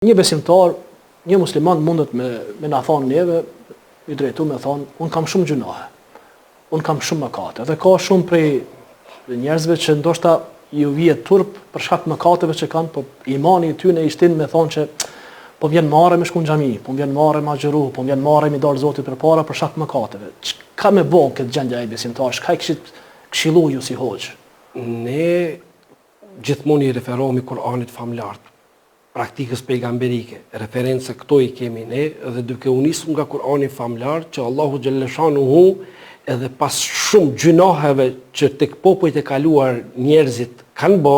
Një besimtar, një musliman mundet me na thonë neve, i drejtu me thonë, unë kam shumë gjunahe, unë kam shumë mëkate, dhe ka shumë prej njerëzve që ndoshta ju vihet turp për shkak të mëkateve që kanë, po imani i tyre ishtin me thonë që po vjen marrë me shku në xhami, po vjen marrë me xhiru, po vjen marrë me dal Zotit përpara për shkak të mëkateve. Çka me bë këtë gjendje ai besimtar? Çka i kishit këshillu ju si hoxh? Ne gjithmonë i referohemi Kur'anit famlar, praktikës pejgamberike. Referencë këto i kemi ne, dhe duke u nisur nga Kur'ani famlar, që Allahu xhallashanuhu edhe pas shumë gjunaheve që tek popujt e kaluar njerëzit kanë bë,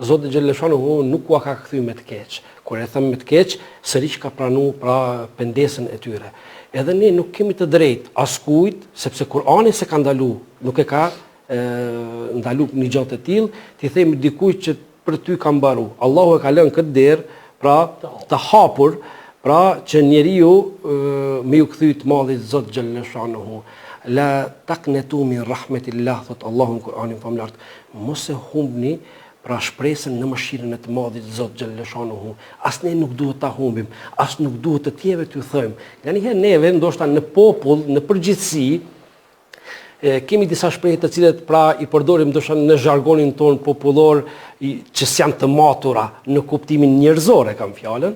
Zoti xhallashanuhu nuk ua ka kthy me të keq. Kur e them me të keq, sërish ka pranuar pra pendesën e tyre. Edhe ne nuk kemi të drejtë askujt, sepse Kur'ani se ka ndalu, nuk e ka ndalu një gjatë të tillë, ti themi dikujt që për ty ka mbaru. Allahu e ka lënë këtë derë, pra të hapur, pra që njeriu me ju kthy të madhit Zot xhallashanuhu. La taqnatu min rahmetillah, thot Allahu në Kur'anin famlar. Mos e humbni pra shpresën në mëshirën e të madhit Zot xhallashanuhu. As ne nuk duhet ta humbim, as nuk duhet të tjerëve t'ju thojmë. Njëherë neve ndoshta në popull, në përgjithësi, kemi disa shprehje të cilat pra i përdorim ndoshta në zhargonin ton popullor që janë të matura në kuptimin njerëzor e kam fjalën,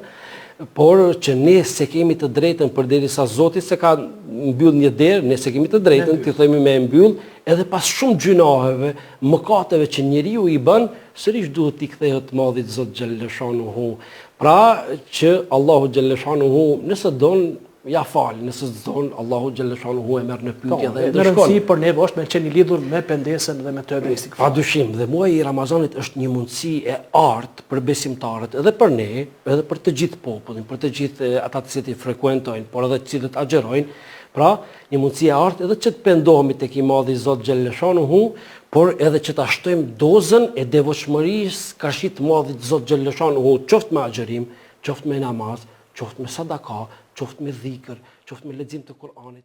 por që ne se kemi të drejtën përderisa Zoti se ka mbyll një derë, ne se kemi të drejtën ti themi me e mbyll, edhe pas shumë gjunaheve, mëkateve që njeriu i bën, sërish duhet t'i kthehet të madhit Zot xhallashanuhu. Pra që Allahu xhallashanuhu nëse don ja fal, nëse s'don Allahu xhallashanuhu e merr në pyetje dhe në rëndësi për neve është me qenë lidhur me pendesën dhe me tëbe istighfar. Padyshim, dhe muaji i Ramazanit është një mundësi e artë për besimtarët, edhe për ne, edhe për të gjithë popullin, për të gjithë ata të cilët i frekuentojnë, por edhe të cilët agjerojnë, pra një mundësi e artë edhe që të pendohemi tek i madhi Zot xhallashanuhu, por edhe që ta shtojmë dozën e devotshmërisë karshi të madhit Zot xhallashanuhu, qoftë me agjerim, qoftë me namaz, qoftë me sadaka, qoftë me dhikr, qoftë me lexim të Kur'anit.